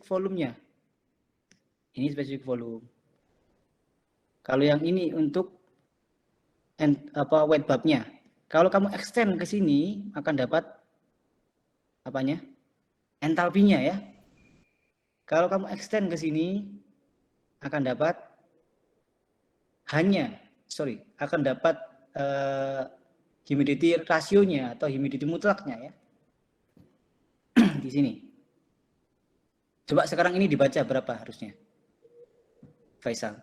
spesifik volumenya. Ini spesifik volume. Kalau yang ini untuk weight bulbnya. Kalau kamu extend ke sini akan dapat apanya? Entalpinya ya. Kalau kamu extend ke sini akan dapat akan dapat humidity rasionya atau humidity mutlaknya ya. Di sini. Coba sekarang ini dibaca berapa harusnya? Faisal.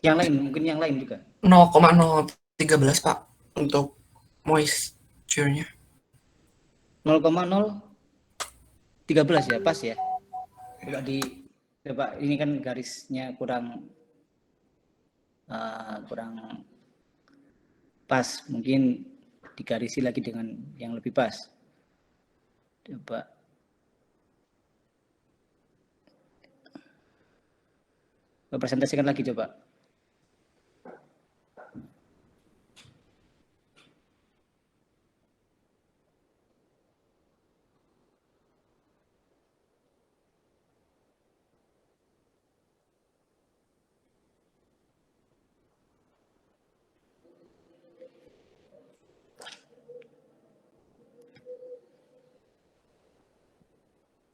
Yang lain, mungkin yang lain juga. 0,013 Pak untuk moisture-nya. 0,013 ya, pas ya. Coba ini kan garisnya kurang pas, mungkin digarisi lagi dengan yang lebih pas. Coba presentasikan lagi coba.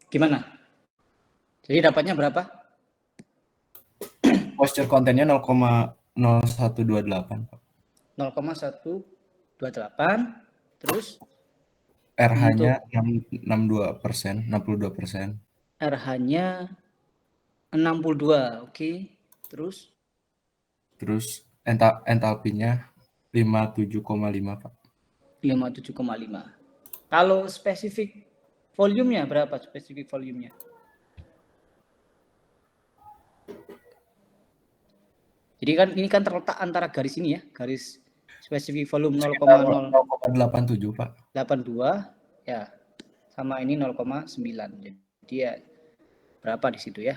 Gimana? Jadi dapatnya berapa? Moisture content-nya 0,0128 Pak. 0,128 terus RH-nya 62%. RH-nya 62, oke. Terus entalpinya 57,5 Pak. 57,5. Kalau spesifik volumenya berapa spesifik volumenya? Jadi kan ini kan terletak antara garis ini ya, garis spesifik volume 0,87 Pak. 82 ya, sama ini 0,9. Jadi ya berapa di situ ya?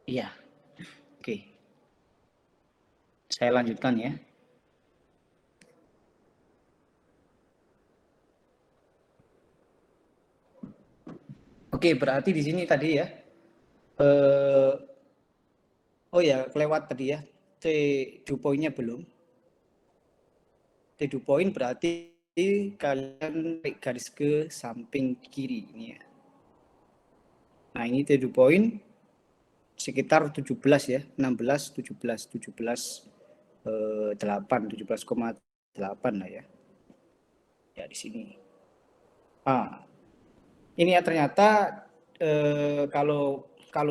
Iya. Oke. Saya lanjutkan ya. Oke, berarti di sini tadi ya. Oh ya, kelewat tadi ya. T2 point-nya belum. T2 point berarti kalian tarik garis ke samping kiri ini ya. Nah, ini T2 point sekitar 17 ya, 16, 17, 8, 17,8 lah ya. Ya di sini. Ini ya ternyata kalau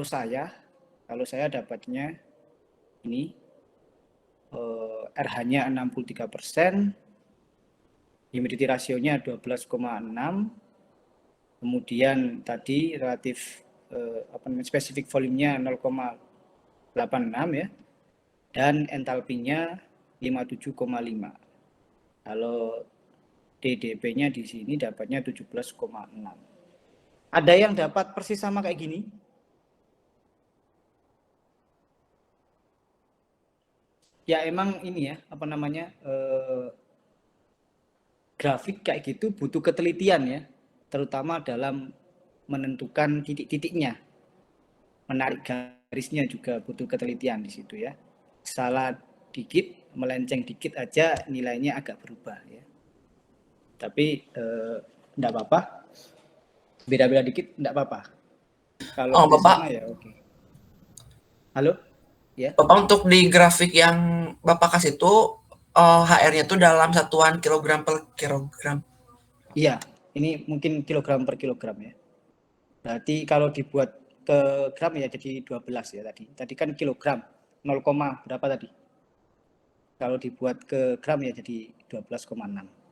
saya dapatnya ini RH-nya 63%, humidity rasionya 12,6, kemudian tadi relatif spesifik volumenya 0,86 ya, dan entalpinya 57,5. Kalau DDP-nya di sini dapatnya 17,6. Ada yang dapat persis sama kayak gini? Ya emang ini ya, grafik kayak gitu butuh ketelitian ya, terutama dalam menentukan titik-titiknya. Menarik garisnya juga butuh ketelitian di situ ya. Salah dikit, melenceng dikit aja nilainya agak berubah ya. Tapi enggak apa-apa. Beda-beda dikit enggak apa-apa. Kalau Bapak, sama ya oke. Halo? Ya. Bapak untuk di grafik yang Bapak kasih itu HR-nya itu dalam satuan kilogram per kilogram. Iya, ini mungkin kilogram per kilogram ya. Berarti kalau dibuat ke gram ya jadi 12 ya tadi. Tadi kan kilogram, 0, berapa tadi? Kalau dibuat ke gram ya jadi 12,6.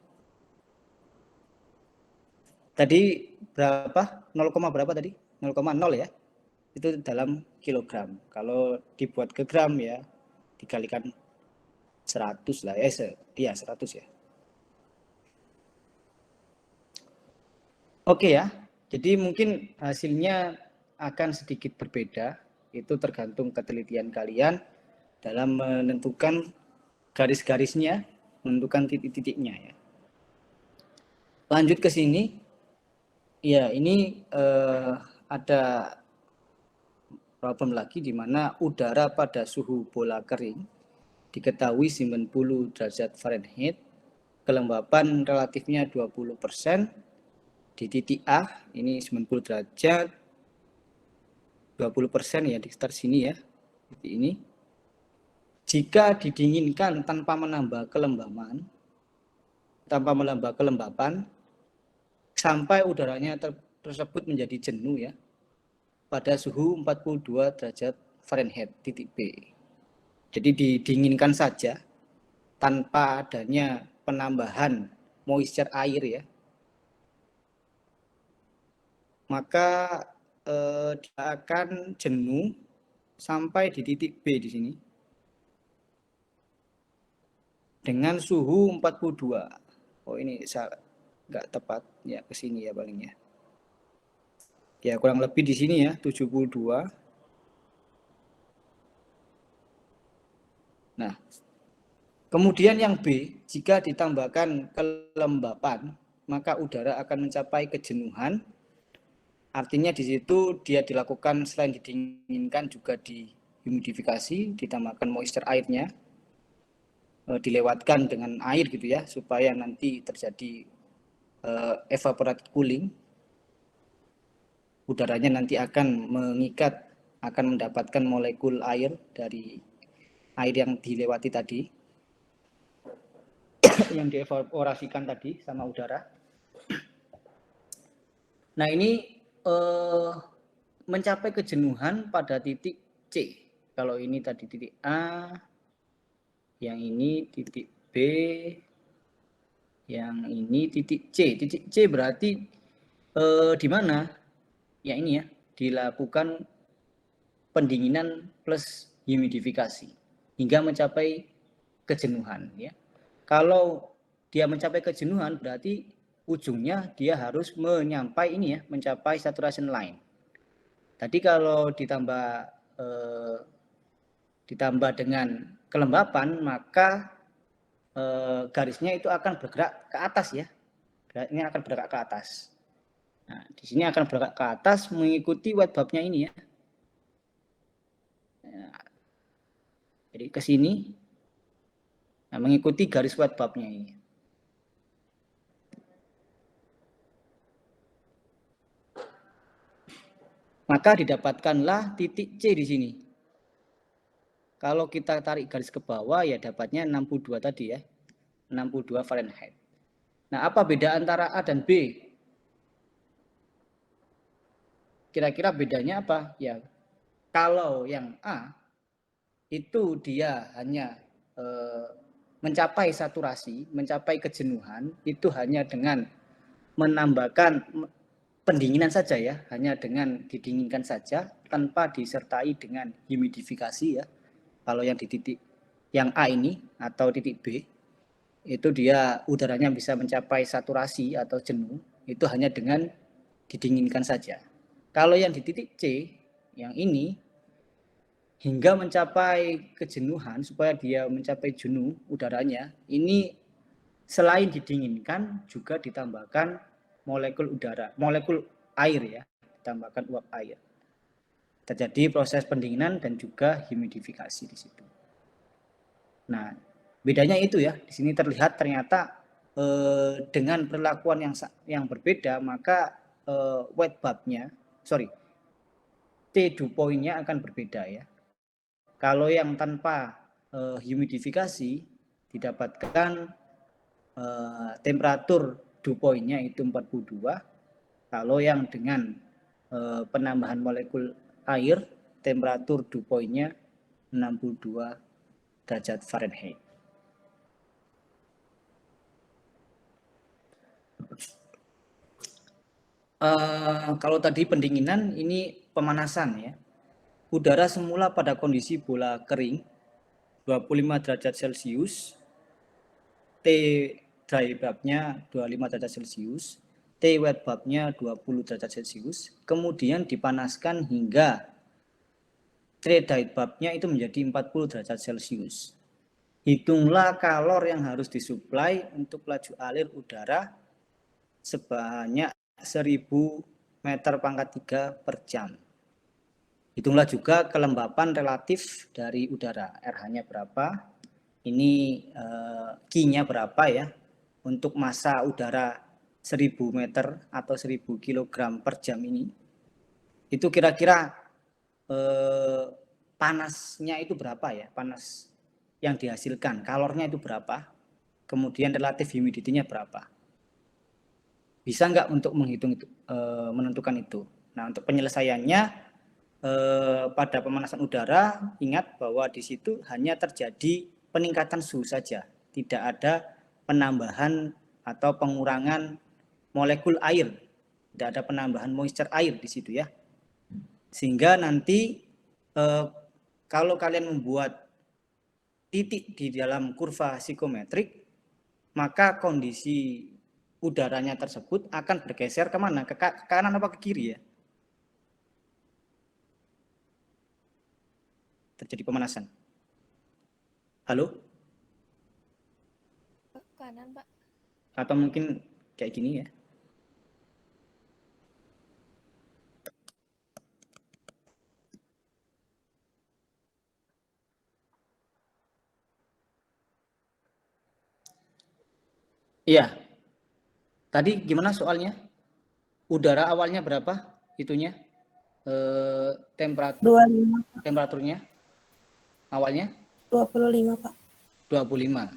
Tadi berapa? 0, berapa tadi? 0,0 ya. Itu dalam kilogram. Kalau dibuat ke gram ya dikalikan 100 lah. 100 ya. Oke ya. Jadi mungkin hasilnya akan sedikit berbeda, itu tergantung ketelitian kalian dalam menentukan garis-garisnya, menentukan titik-titiknya ya. Lanjut ke sini, ya ini ada problem lagi di mana udara pada suhu bola kering diketahui 90 derajat Fahrenheit, kelembapan relatifnya 20%, di titik A ini 90 derajat, 20% ya di sekitar sini ya, titik ini. Jika didinginkan tanpa menambah kelembapan, sampai udaranya tersebut menjadi jenuh ya, pada suhu 42 derajat Fahrenheit, titik B. Jadi didinginkan saja, tanpa adanya penambahan moisture air ya, maka dia akan jenuh sampai di titik B di sini dengan suhu 42. Oh ini nggak tepat ya, ke sini ya palingnya. Ya kurang lebih di sini ya 72. Nah, kemudian yang B, jika ditambahkan kelembapan, maka udara akan mencapai kejenuhan. Artinya di situ dia dilakukan selain didinginkan juga dihumidifikasi, ditambahkan moisture airnya, dilewatkan dengan air gitu ya, supaya nanti terjadi evaporated cooling. Udaranya nanti akan mengikat, akan mendapatkan molekul air dari air yang dilewati tadi, yang dievaporasikan tadi sama udara. Nah ini mencapai kejenuhan pada titik C. Kalau ini tadi titik A, yang ini titik B, yang ini titik C. Titik C berarti di mana? Ya ini ya, dilakukan pendinginan plus humidifikasi hingga mencapai kejenuhan ya. Kalau dia mencapai kejenuhan berarti ujungnya dia harus mencapai saturation line. Tadi kalau ditambah dengan kelembapan, maka garisnya itu akan bergerak ke atas ya. Ini akan bergerak ke atas. Nah, di sini akan bergerak ke atas mengikuti wet bulbnya ini ya. Jadi ke sini, nah, mengikuti garis wet bulbnya ini. Maka didapatkanlah titik C di sini. Kalau kita tarik garis ke bawah ya dapatnya 62 tadi ya. 62 Fahrenheit. Nah, apa beda antara A dan B? Kira-kira bedanya apa? Ya, kalau yang A itu dia hanya mencapai saturasi, mencapai kejenuhan itu hanya dengan menambahkan pendinginan saja ya, hanya dengan didinginkan saja tanpa disertai dengan humidifikasi ya. Kalau yang di titik yang A ini atau titik B itu dia udaranya bisa mencapai saturasi atau jenuh itu hanya dengan didinginkan saja. Kalau yang di titik C yang ini hingga mencapai kejenuhan, supaya dia mencapai jenuh udaranya, ini selain didinginkan juga ditambahkan molekul udara, molekul air ya, ditambahkan uap air. Terjadi proses pendinginan dan juga humidifikasi di situ. Nah, bedanya itu ya, di sini terlihat ternyata dengan perlakuan yang berbeda, maka wet bulbnya, T dew point-nya akan berbeda ya. Kalau yang tanpa humidifikasi didapatkan temperatur dew point-nya itu 42. Kalau yang dengan penambahan molekul air, temperatur dew point-nya 62 derajat Fahrenheit. Kalau tadi pendinginan, ini pemanasan ya. Udara semula pada kondisi bola kering 25 derajat Celcius, T dry bulbnya 25 derajat Celcius. T wet bulbnya 20 derajat Celcius, kemudian dipanaskan hingga tray dyed bulbnya itu menjadi 40 derajat Celcius. Hitunglah kalor yang harus disuplai untuk laju alir udara sebanyak 1000 meter pangkat 3 per jam. Hitunglah juga kelembapan relatif dari udara, RH-nya berapa, ini Q-nya berapa ya, untuk massa udara 1000 meter atau 1000 kg per jam ini. Itu kira-kira panasnya itu berapa ya, panas yang dihasilkan, kalornya itu berapa, kemudian relatif humidity-nya berapa. Bisa nggak untuk menghitung itu, menentukan itu. Nah, untuk penyelesaiannya pada pemanasan udara, ingat bahwa di situ hanya terjadi peningkatan suhu saja, tidak ada penambahan atau pengurangan molekul air, tidak ada penambahan moisture air di situ ya. Sehingga nanti kalau kalian membuat titik di dalam kurva psikometrik, maka kondisi udaranya tersebut akan bergeser kemana? Ke kanan apa ke kiri ya? Terjadi pemanasan. Halo? Kanan, Pak. Atau mungkin kayak gini ya? Iya. Tadi gimana soalnya? Udara awalnya berapa? Itunya? Temperaturnya? Awalnya? 25, Pak. 25.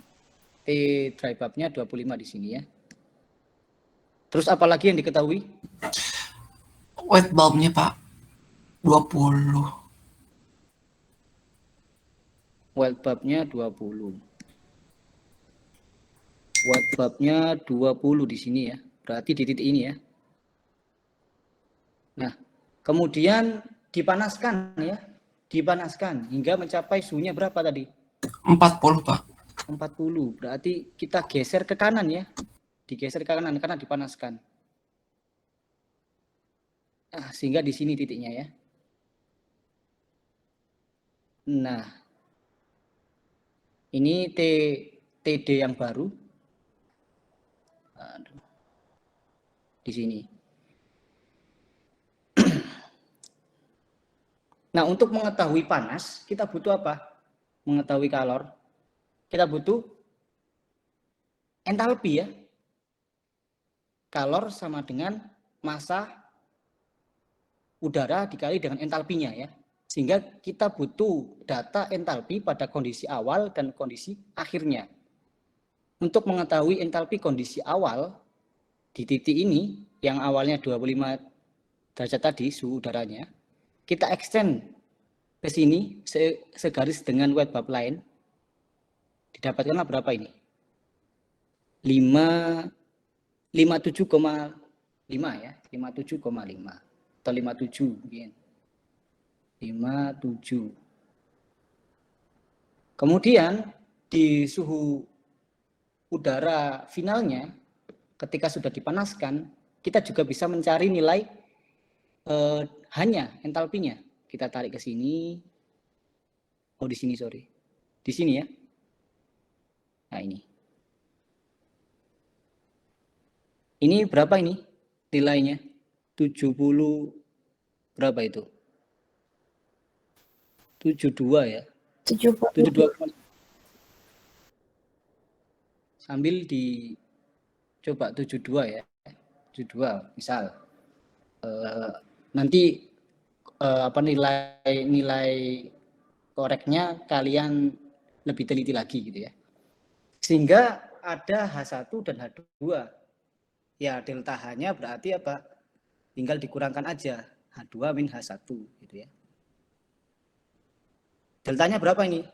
T dry bulb-nya 25 di sini ya. Terus apa lagi yang diketahui? Wet bulb-nya, Pak. 20. Wet bulb-nya 20. Wet bulb-nya 20 di sini ya. Berarti di titik ini ya. Nah, kemudian dipanaskan ya. Dipanaskan hingga mencapai suhunya berapa tadi? 40, Pak. 40. Berarti kita geser ke kanan ya. Digeser ke kanan karena dipanaskan. Nah, sehingga di sini titiknya ya. Nah, ini TD yang baru. Di sini. Nah, untuk mengetahui panas, kita butuh apa? Mengetahui kalor. Kita butuh entalpi ya. Kalor sama dengan massa udara dikali dengan entalpinya ya. Sehingga kita butuh data entalpi pada kondisi awal dan kondisi akhirnya. Untuk mengetahui entalpi kondisi awal di titik ini yang awalnya 25 derajat tadi suhu udaranya, kita extend ke sini segaris dengan wet bulb lain. Didapatkanlah berapa ini? 57,5 ya, 57,5 atau 57 mungkin. 57. Kemudian di suhu udara finalnya ketika sudah dipanaskan, kita juga bisa mencari nilai hanya entalpinya. Kita tarik ke sini. Oh, di sini sorry. Di sini ya. Nah, ini. Ini berapa ini nilainya? 70 berapa itu? 72 ya. 72. Sambil dicoba 72 ya. 72 misal. Nanti apa nilai koreknya kalian lebih teliti lagi gitu ya. Sehingga ada H1 dan H2. Ya, delta H-nya berarti apa? Tinggal dikurangkan aja. H2 min H1 gitu ya. Deltanya berapa ini?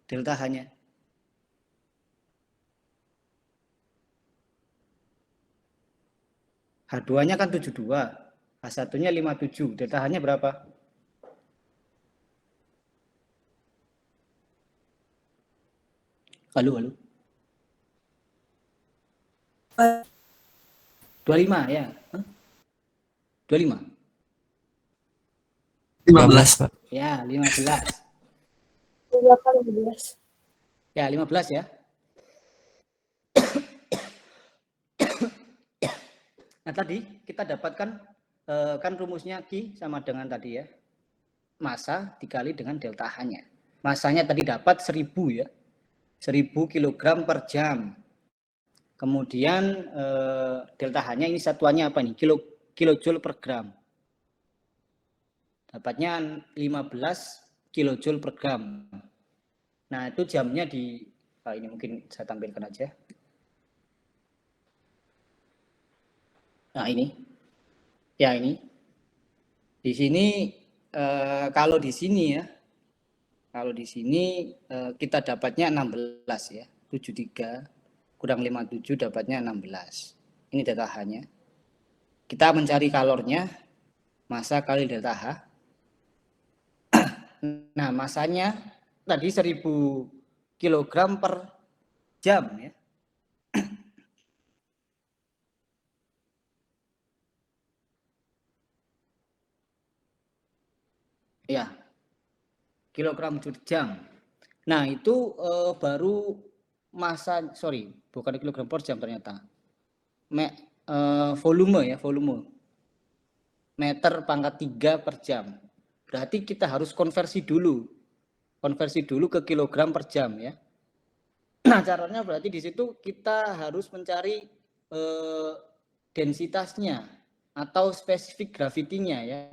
Delta H-nya. H2-nya kan 72. H1-nya 57. Delta H-nya berapa? Halo. 25 ya. Hah? 25. 15. Pak. Ya, 15. 15. Ya, 15 ya. Nah, tadi kita dapatkan kan rumusnya Q sama dengan tadi ya. Massa dikali dengan delta H-nya. Massanya tadi dapat 1000 ya. 1000 kg per jam. Kemudian delta H-nya ini satuannya apa nih? Kilojoule per gram. Dapatnya 15 kilojoule per gram. Nah, itu jamnya di ini mungkin saya tampilkan aja. Nah, ini. Ya, ini. Di sini kalau di sini ya. Kalau di sini kita dapatnya 16 ya. 73 kurang 57 dapatnya 16. Ini delta H-nya. Kita mencari kalornya, massa kali delta H. Nah, massanya tadi 1000 kg per jam ya. Ya, kilogram per jam. Nah, itu baru massa, sorry, bukan kilogram per jam ternyata. Volume ya, volume. Meter pangkat 3 per jam. Berarti kita harus konversi dulu ke kilogram per jam ya. Nah, caranya berarti di situ kita harus mencari densitasnya atau spesifik gravitinya ya.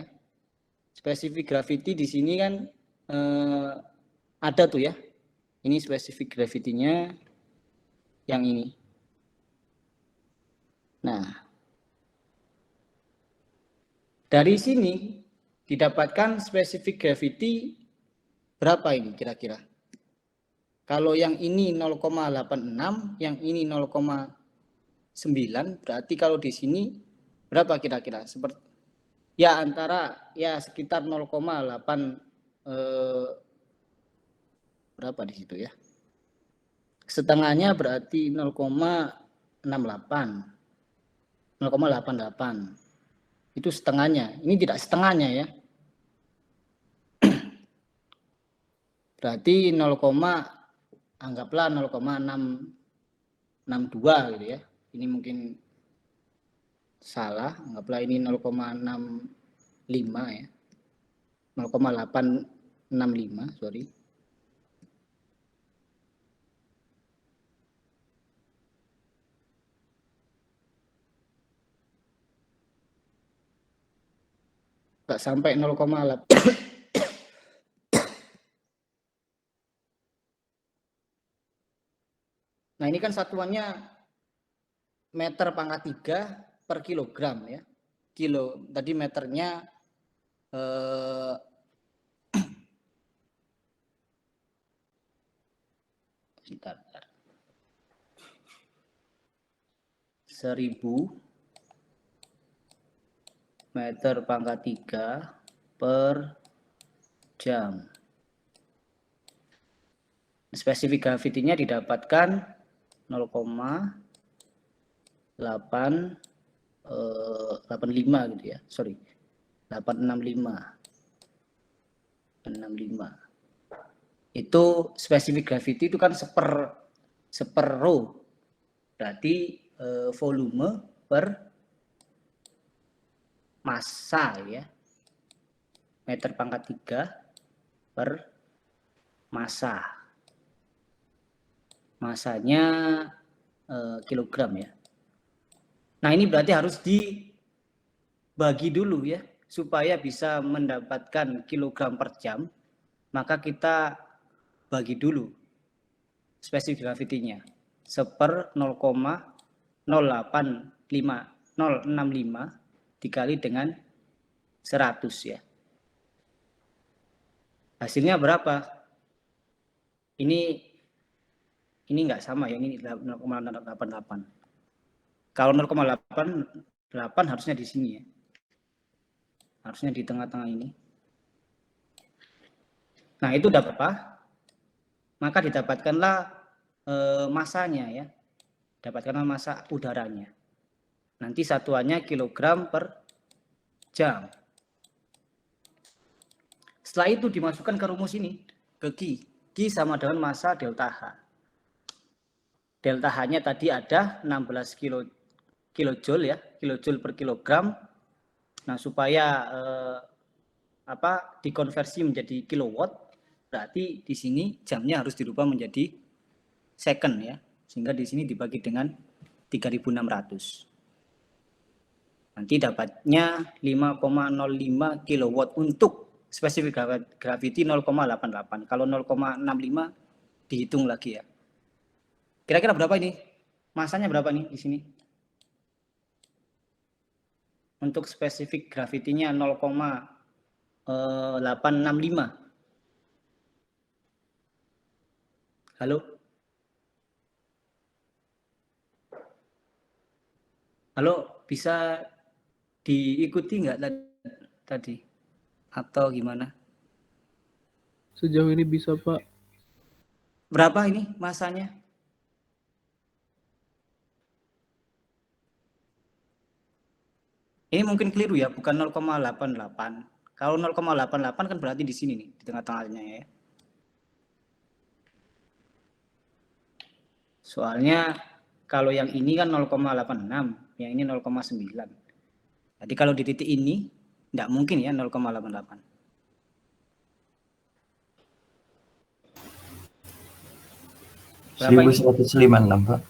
Spesifik gravity di sini kan ada tuh ya. Ini spesifik gravitinya yang ini. Nah, dari sini didapatkan spesifik gravity berapa ini kira-kira? Kalau yang ini 0,86, yang ini 0,9, berarti kalau di sini berapa kira-kira? Seperti ya antara ya sekitar 0,8 berapa di situ ya? Setengahnya berarti 0,68. 0,88. Itu setengahnya. Ini tidak setengahnya ya. Berarti 0, anggaplah 0,662 gitu ya. Ini mungkin salah, anggaplah ini 0,65 ya. 0,865, sorry. Enggak sampai 0,8. Nah, ini kan satuannya meter pangkat 3 per kilogram ya. Kilo, tadi meternya bentar. 1000 meter pangkat 3 per jam. Spesifik gravitinya didapatkan 0,885 gitu ya. Sorry. 865. Itu spesifik gravity itu kan seper rho. Berarti volume per massa ya. Meter pangkat 3 per massa. Massanya kilogram ya. Nah, ini berarti harus dibagi dulu ya supaya bisa mendapatkan kilogram per jam. Maka kita bagi dulu spesifik gravitinya. Seper 0,065 dikali dengan 100 ya. Hasilnya berapa? Ini enggak sama ya, ini 0,88. Kalau 0,88 harusnya di sini ya. Harusnya di tengah-tengah ini. Nah, itu dapat apa? Maka didapatkanlah massanya ya. Dapatkanlah massa udaranya. Nanti satuannya kilogram per jam. Setelah itu dimasukkan ke rumus ini, ke Q. Q sama dengan massa delta H. Delta H-nya tadi ada 16 kilojoule ya, kilojoule per kilogram. Nah, supaya dikonversi menjadi kilowatt, berarti di sini jamnya harus dirubah menjadi second ya. Sehingga di sini dibagi dengan 3600. Nanti dapatnya 5,05 kilowatt untuk spesifik gravity 0,88. Kalau 0,65 dihitung lagi ya. Kira-kira berapa ini? Masanya berapa nih di sini? Untuk spesifik gravity-nya 0,865. Halo? Halo, bisa diikuti nggak tadi? Atau gimana? Sejauh ini bisa, Pak. Berapa ini masanya? Ini mungkin keliru ya, bukan 0,88. Kalau 0,88 kan berarti di sini nih, di tengah-tengahnya ya. Soalnya kalau yang ini kan 0,86, yang ini 0,9. Jadi kalau di titik ini, tidak mungkin ya 0,88. Berapa 1156, Pak.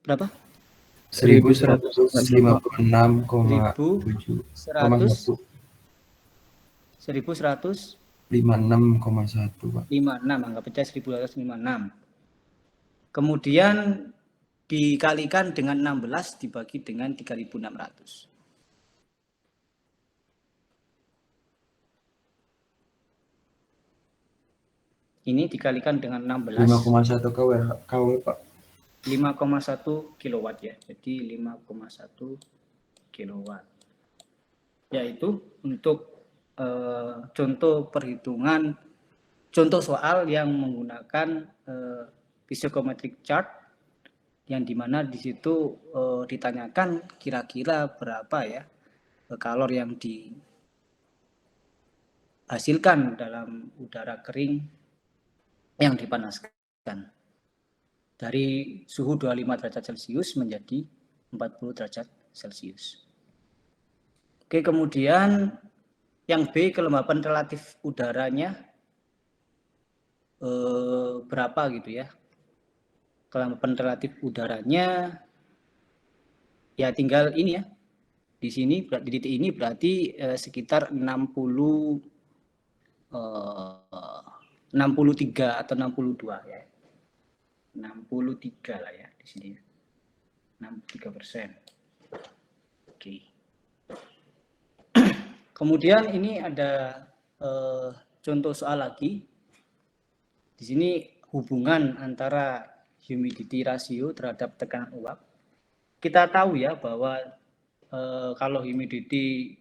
Berapa? 1156,7. 1100 56,1, Pak. 56, anggap aja 1156. Kemudian dikalikan dengan 16 dibagi dengan 3600. Ini dikalikan dengan 16. 5,1 kW, Pak. 5,1 kilowatt ya. Jadi 5,1 kilowatt. Yaitu untuk contoh perhitungan, contoh soal yang menggunakan physicometric chart, yang dimana di situ ditanyakan kira-kira berapa ya kalor yang dihasilkan dalam udara kering yang dipanaskan dari suhu 25 derajat Celcius menjadi 40 derajat Celcius. Oke, kemudian yang B, kelembapan relatif udaranya berapa gitu ya. Kelembapan relatif udaranya ya tinggal ini ya. Di sini di titik ini berarti sekitar 63 atau 62 ya. 63 lah ya di sini. 63%. Oke. Kemudian ini ada contoh soal lagi. Di sini hubungan antara humidity ratio terhadap tekanan uap. Kita tahu ya bahwa kalau humidity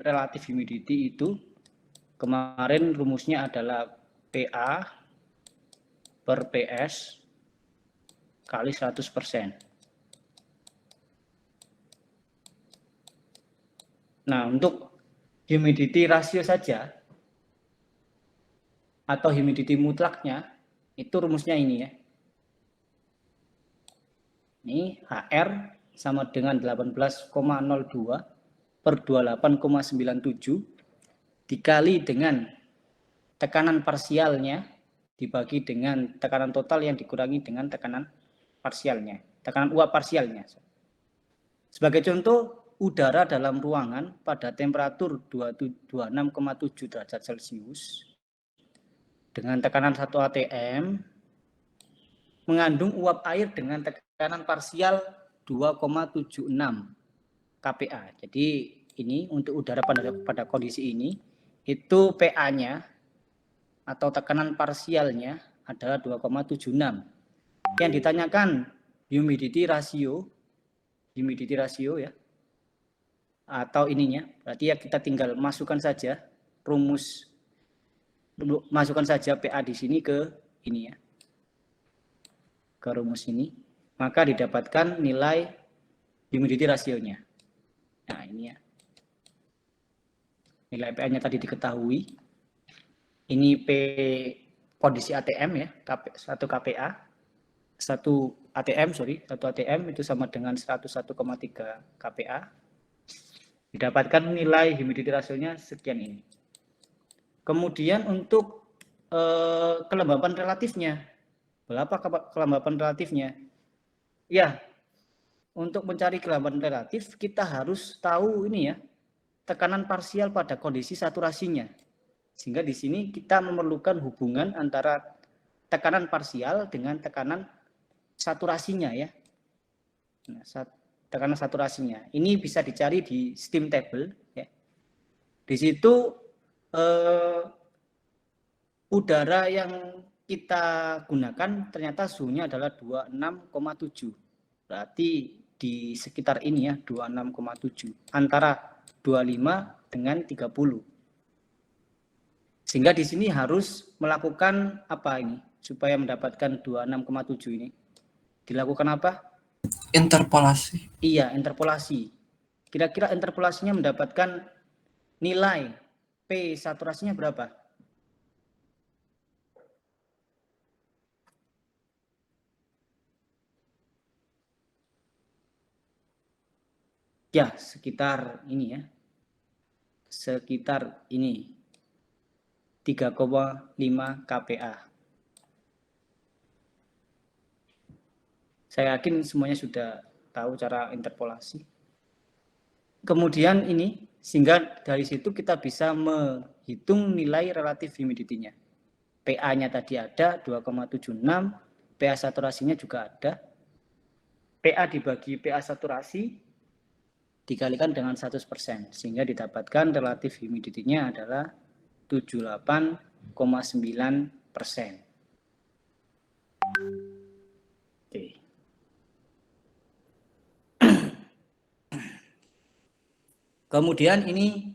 relatif humidity itu kemarin rumusnya adalah PA per PS kali 100%. Nah, untuk humidity ratio saja atau humidity mutlaknya itu rumusnya ini ya. Ini HR sama dengan 18,02 per 28,97 dikali dengan tekanan parsialnya dibagi dengan tekanan total yang dikurangi dengan tekanan parsialnya, tekanan uap parsialnya. Sebagai contoh, udara dalam ruangan pada temperatur 26,7 derajat Celcius dengan tekanan 1 atm mengandung uap air dengan tekanan parsial 2,76 kPa. Jadi ini untuk udara pada kondisi ini itu PA-nya atau tekanan parsialnya adalah 2,76. Yang ditanyakan humidity ratio ya. Atau ininya, berarti ya kita tinggal masukkan saja rumus, masukkan saja PA di sini ke ini ya. ke rumus ini, maka didapatkan nilai humidity rasionya. Nah, ini ya. Nilai PA-nya tadi diketahui. Ini P kondisi ATM ya, 1 kPa. 1 ATM itu sama dengan 101,3 kPa. Didapatkan nilai humidity rasionya sekian ini. Kemudian untuk kelembapan relatifnya. Berapa kelembapan relatifnya? Ya, untuk mencari kelembapan relatif kita harus tahu ini ya, tekanan parsial pada kondisi saturasinya. Sehingga di sini kita memerlukan hubungan antara tekanan parsial dengan tekanan saturasinya ya. Nah, tekanan saturasinya. Ini bisa dicari di steam table ya. Di situ udara yang kita gunakan ternyata suhunya adalah 26,7. Berarti di sekitar ini ya, 26,7. Antara 25 dengan 30. Sehingga di sini harus melakukan apa ini? Supaya mendapatkan 26,7 ini. Dilakukan apa? Interpolasi. Iya, interpolasi. Kira-kira interpolasinya mendapatkan nilai P saturasinya berapa? Ya, sekitar ini ya. Sekitar ini. 3,5 kPa. Saya yakin semuanya sudah tahu cara interpolasi. Kemudian ini, sehingga dari situ kita bisa menghitung nilai relatif humidity-nya. PA-nya tadi ada 2,76, PA saturasinya juga ada. PA dibagi PA saturasi dikalikan dengan 100%, sehingga didapatkan relatif humidity-nya adalah 78,9%. Oke. Kemudian ini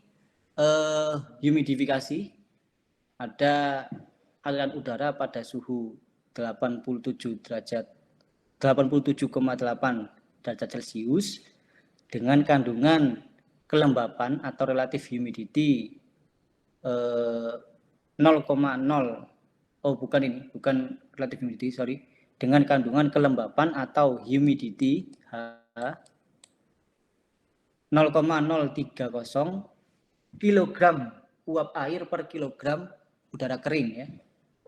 humidifikasi. Ada aliran udara pada suhu 87,8 derajat Celcius dengan kandungan kelembapan atau relatif humidity 0,0 bukan relatif humidity, sorry, dengan kandungan kelembapan atau humidity 0,030 kilogram uap air per kilogram udara kering ya,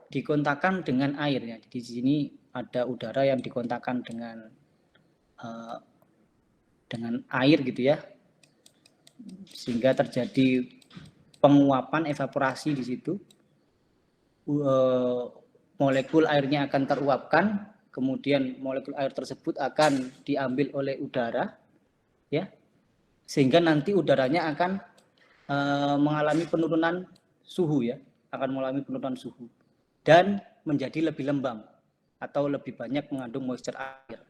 dikontakkan dengan air ya. Di sini ada udara yang dikontakkan dengan air gitu ya, sehingga terjadi penguapan evaporasi di situ. Molekul airnya akan teruapkan, kemudian molekul air tersebut akan diambil oleh udara ya, sehingga nanti udaranya akan mengalami penurunan suhu ya, akan mengalami penurunan suhu dan menjadi lebih lembab atau lebih banyak mengandung moisture air.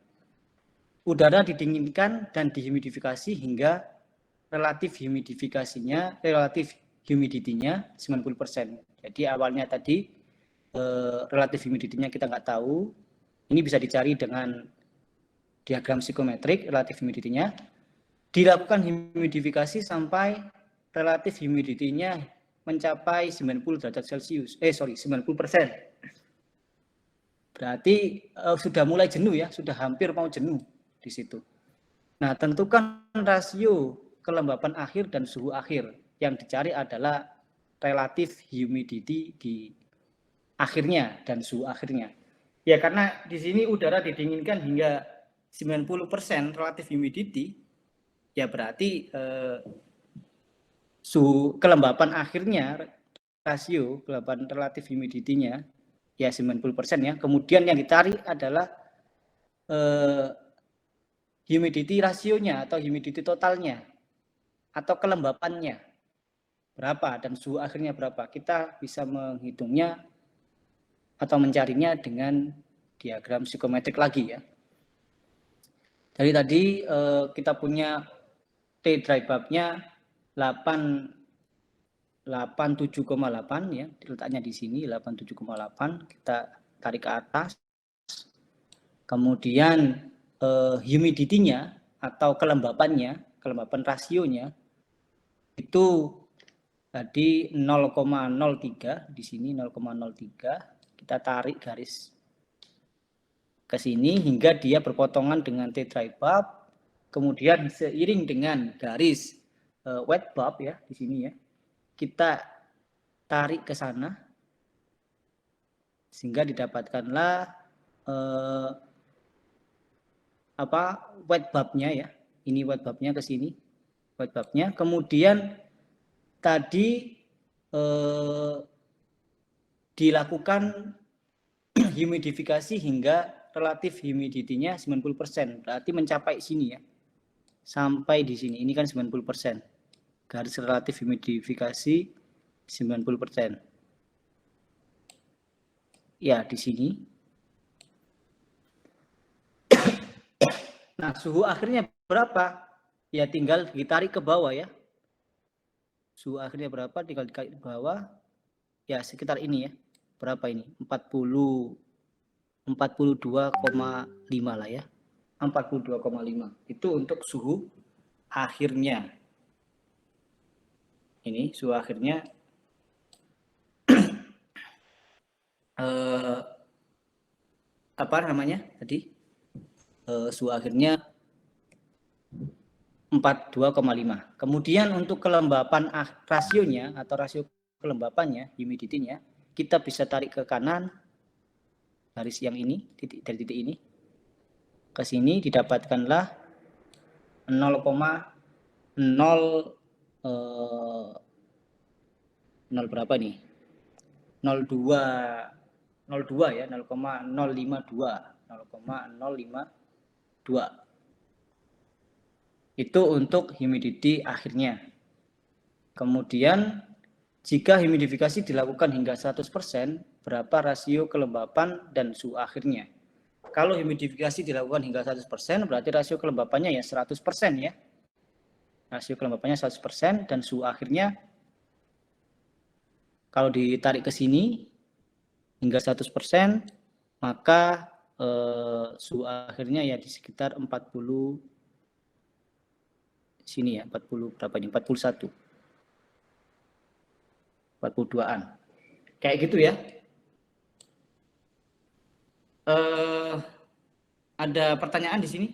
Udara didinginkan dan dihumidifikasi hingga relatif humidity-nya 90%. Jadi awalnya tadi relatif humidity-nya kita nggak tahu. Ini bisa dicari dengan diagram psikometrik relatif humidity-nya. Dilakukan humidifikasi sampai relatif humidity-nya mencapai 90 derajat Celcius. 90%. Berarti sudah mulai jenuh ya, sudah hampir mau jenuh di situ. Nah, tentukan rasio kelembapan akhir dan suhu akhir. Yang dicari adalah relatif humidity di akhirnya dan suhu akhirnya. Ya, karena di sini udara didinginkan hingga 90% relatif humidity, ya berarti suhu kelembapan akhirnya, rasio kelembapan relatif humidity-nya ya 90% ya. Kemudian yang dicari adalah humidity rasionya atau humidity totalnya atau kelembapannya berapa dan suhu akhirnya berapa. Kita bisa menghitungnya atau mencarinya dengan diagram psikometrik lagi ya. Dari tadi kita punya T dry bulb-nya 87,8 ya, letaknya di sini 87,8, kita tarik ke atas. Kemudian humidity-nya atau kelembapan rasionya itu tadi 0,03, di sini 0,03. Kita tarik garis ke sini hingga dia berpotongan dengan T dry bulb. Kemudian seiring dengan garis wet bulb ya di sini ya, kita tarik ke sana sehingga didapatkanlah wet bulbnya ya. Ini wet bulbnya ke sini, wet bulbnya. Kemudian tadi dilakukan humidifikasi hingga relatif humidity-nya 90%. Berarti mencapai sini ya. Sampai di sini. Ini kan 90%. Garis relatif humidifikasi 90%. Ya, di sini. Nah, suhu akhirnya berapa? Ya tinggal ditarik ke bawah ya. Suhu akhirnya berapa? Tinggal ditarik ke bawah. Ya, sekitar ini ya. Berapa ini? 42,5 lah ya. 42,5. Itu untuk suhu akhirnya. Ini suhu akhirnya apa namanya tadi? Suhu akhirnya 42,5. Kemudian untuk kelembapan rasionya atau rasio kelembapannya, humidity-nya, kita bisa tarik ke kanan garis yang ini, dari titik ini ke sini, didapatkanlah 0,0 berapa nih? 0,02 ya, 0,052. Itu untuk humidity akhirnya. Kemudian jika humidifikasi dilakukan hingga 100%, berapa rasio kelembapan dan suhu akhirnya? Kalau humidifikasi dilakukan hingga 100%, berarti rasio kelembapannya ya 100% ya. Rasio kelembapannya 100% dan suhu akhirnya kalau ditarik ke sini hingga 100%, maka suhu akhirnya ya di sekitar 40 sini ya, 40 berapa ini? 41. 42-an. Kayak gitu ya. Ada pertanyaan di sini?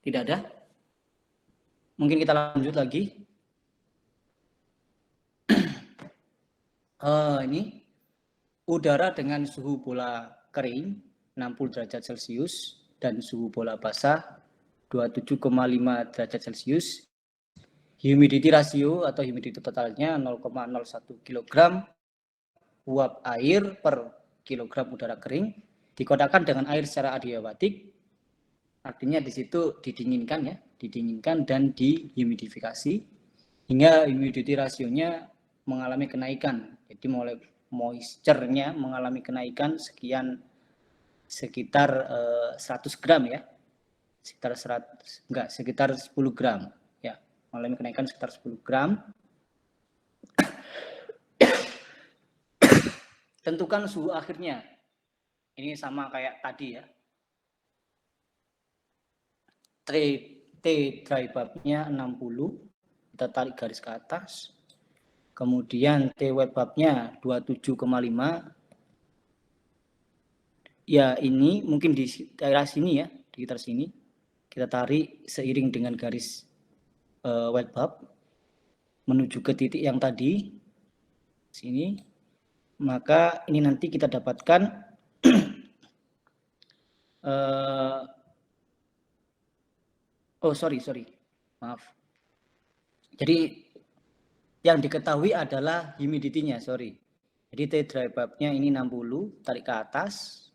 Tidak ada? Mungkin kita lanjut lagi. Ini udara dengan suhu bola kering 60 derajat Celcius dan suhu bola basah 27,5 derajat Celcius. Humidity ratio atau humidity totalnya 0,01 kg uap air per kilogram udara kering dikotakkan dengan air secara adiabatik. Artinya di situ didinginkan ya, didinginkan dan dihumidifikasi hingga humidity rasionya mengalami kenaikan. Jadi mulai moisture-nya mengalami kenaikan sekitar 100 gram ya. Sekitar 10 gram ya, mengalami kenaikan sekitar 10 gram. Tentukan suhu akhirnya. Ini sama kayak tadi ya. T dry bulb-nya 60, kita tarik garis ke atas. Kemudian T wet bulb-nya 27,5. Ya, ini mungkin di daerah sini ya, di sekitar sini. Kita tarik seiring dengan garis wet bulb menuju ke titik yang tadi sini. Maka ini nanti kita dapatkan sorry, maaf. Jadi yang diketahui adalah humidity-nya, sorry. Jadi T dry bulb-nya ini 60, tarik ke atas.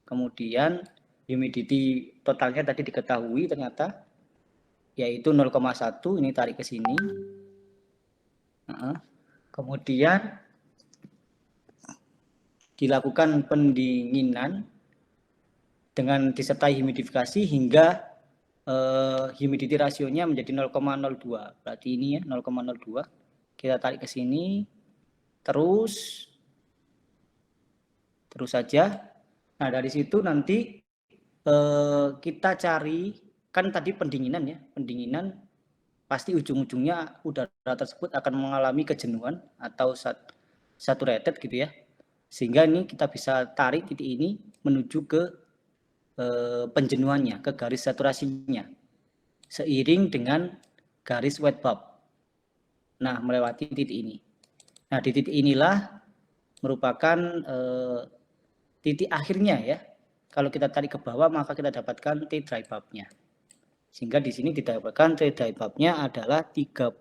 Kemudian humidity totalnya tadi diketahui ternyata yaitu 0,1, ini tarik ke sini. Kemudian dilakukan pendinginan dengan disertai humidifikasi hingga humidity rasionya menjadi 0,02. Berarti ini ya 0,02. Kita tarik ke sini. terus saja. Nah, dari situ nanti kita cari, kan tadi pendinginan ya, pendinginan pasti ujung-ujungnya udara tersebut akan mengalami kejenuhan atau saturated gitu ya. Sehingga ini kita bisa tarik titik ini menuju ke penjenuhannya, ke garis saturasinya, seiring dengan garis wet bulb. Nah, melewati titik ini. Nah, di titik inilah merupakan titik akhirnya ya. Kalau kita tarik ke bawah, maka kita dapatkan T dry bulb-nya. Sehingga di sini didapatkan T dry bulb-nya adalah 35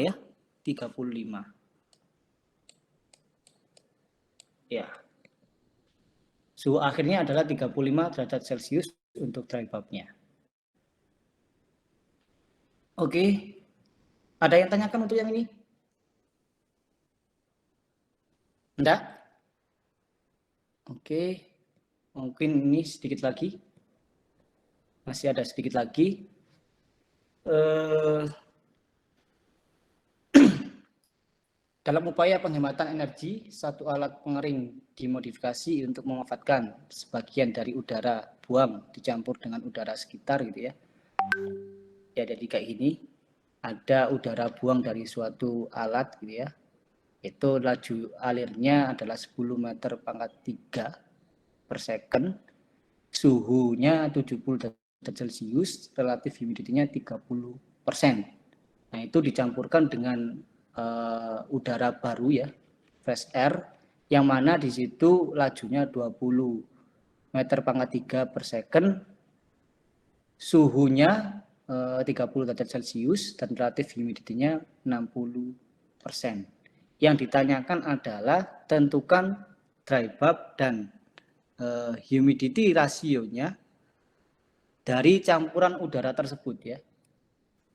ya, 35. Ya. Suhu akhirnya adalah 35 derajat Celcius untuk dry bulb-nya. Oke. Ada yang tanyakan untuk yang ini? Enggak? Oke. Mungkin ini sedikit lagi. Masih ada sedikit lagi. Dalam upaya penghematan energi, satu alat pengering dimodifikasi untuk memanfaatkan sebagian dari udara buang dicampur dengan udara sekitar gitu ya. Ya, jadi kayak gini. Ada udara buang dari suatu alat gitu ya. Itu laju alirnya adalah 10 meter pangkat 3 per second. Suhunya 70 derajat Celcius, relatif humidity-nya 30%. Nah, itu dicampurkan dengan udara baru ya, fresh air, yang mana di situ lajunya 20 meter pangkat 3 per second, suhunya 30 derajat Celcius, dan relatif humidity-nya 60%. Yang ditanyakan adalah tentukan dry bulb dan humidity rasionya dari campuran udara tersebut ya.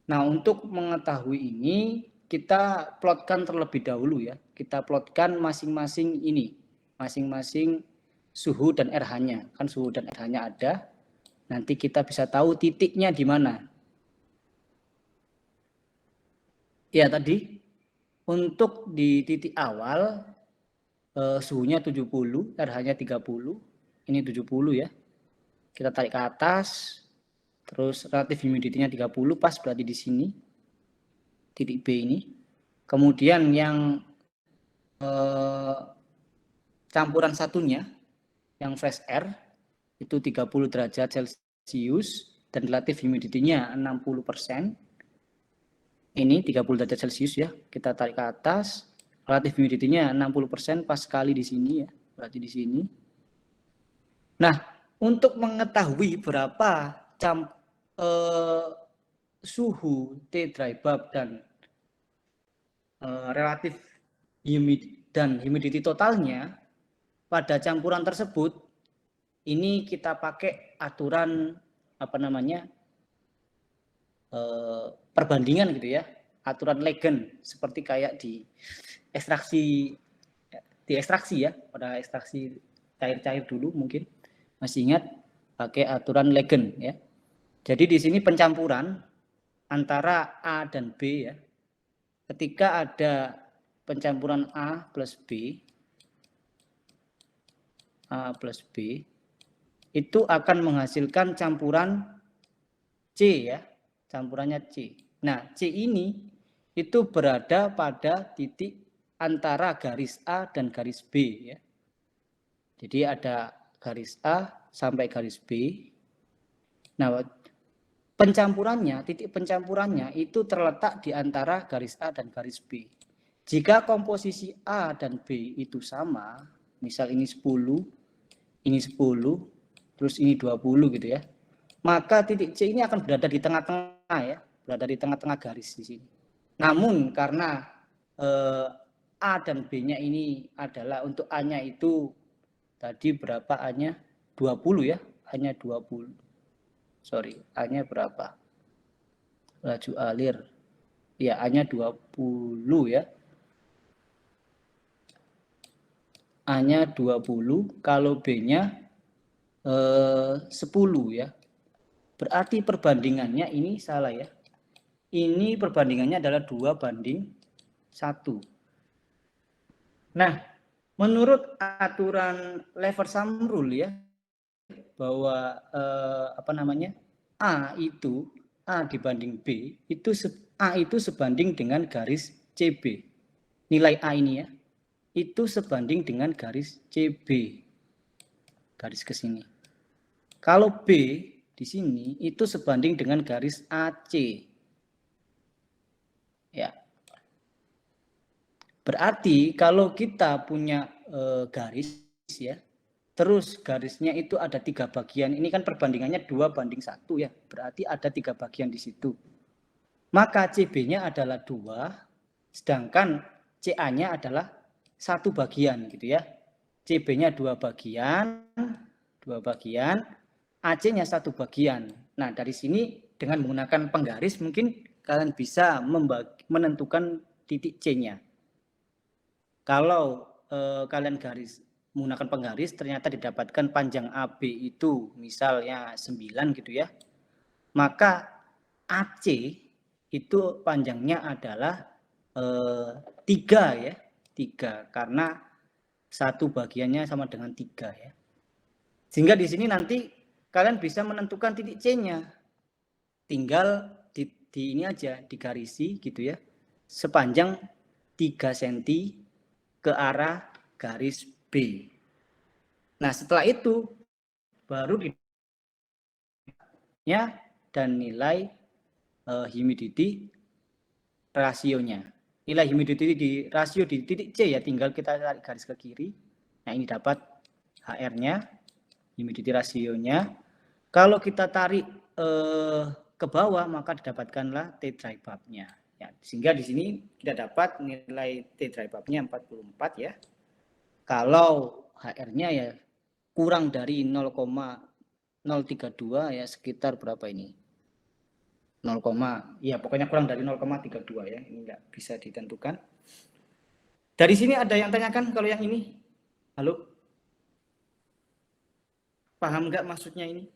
Nah, untuk mengetahui ini kita plotkan terlebih dahulu ya. Kita plotkan masing-masing ini, masing-masing suhu dan RH-nya. Kan suhu dan RH-nya ada. Nanti kita bisa tahu titiknya di mana. Ya, tadi untuk di titik awal suhunya 70, RH-nya 30. Ini 70 ya. Kita tarik ke atas. Terus relatif humidity-nya 30, pas berarti di sini. Titik B ini. Kemudian yang campuran satunya, yang fresh air, itu 30 derajat Celcius, dan relatif humidity-nya 60%. Ini 30 derajat Celcius ya, kita tarik ke atas, relatif humidity-nya 60%, pas sekali di sini ya, berarti di sini. Nah, untuk mengetahui berapa suhu T dry bulb dan relatif humidity totalnya pada campuran tersebut, ini kita pakai aturan perbandingan gitu ya, aturan Legend, seperti kayak di ekstraksi ya, pada ekstraksi cair-cair dulu mungkin masih ingat, pakai aturan Legend ya. Jadi di sini pencampuran antara A dan B ya. Ketika ada pencampuran A plus B, itu akan menghasilkan campuran C ya, campurannya C. Nah, C ini itu berada pada titik antara garis A dan garis B ya. Jadi ada garis A sampai garis B. Nah, pencampurannya, titik pencampurannya itu terletak di antara garis A dan garis B. Jika komposisi A dan B itu sama, misal ini 10, ini 10, terus ini 20 gitu ya, maka titik C ini akan berada di tengah-tengah ya, berada di tengah-tengah garis di sini. Namun karena A dan B-nya ini adalah, untuk A-nya itu tadi berapa, A-nya 20 ya, A-nya 20. Sorry, A-nya berapa? Laju alir. Ya, A-nya 20 ya. A-nya 20, kalau B-nya 10 ya. Berarti perbandingannya ini salah ya. ini perbandingannya adalah 2:1. Nah, menurut aturan Leversam rule ya, bahwa A dibanding B itu A itu sebanding dengan garis CB. Nilai A ini ya, itu sebanding dengan garis CB. Garis ke sini. Kalau B di sini itu sebanding dengan garis AC. Ya. Berarti kalau kita punya garis ya, terus garisnya itu ada 3 bagian. Ini kan perbandingannya 2:1 ya. Berarti ada 3 bagian di situ. Maka CB-nya adalah 2, sedangkan CA-nya adalah 1 bagian gitu ya. CB-nya 2 bagian, AC-nya 1 bagian. Nah, dari sini dengan menggunakan penggaris mungkin kalian bisa menentukan titik C-nya. Kalau kalian menggunakan penggaris ternyata didapatkan panjang AB itu misalnya 9 gitu ya. Maka AC itu panjangnya adalah 3 ya. 3 karena 1 bagiannya sama dengan 3 ya. Sehingga di sini nanti kalian bisa menentukan titik C-nya. Tinggal di ini aja digarisi gitu ya. Sepanjang 3 cm ke arah garis B. Nah, setelah itu baru ya dan nilai humidity rasionya. Nilai humidity di rasio di titik C ya, tinggal kita tarik garis ke kiri. Nah, ini dapat HR-nya, humidity rasionya. Kalau kita tarik ke bawah maka didapatkanlah T dry bulb-nya. Ya, sehingga di sini kita dapat nilai T dry bulb-nya 44 ya. Kalau HR-nya ya kurang dari 0,032 ya, sekitar berapa ini? 0, ya pokoknya kurang dari 0,32 ya. Ini enggak bisa ditentukan. Dari sini ada yang tanyakan kalau yang ini? Halo? Paham enggak maksudnya ini?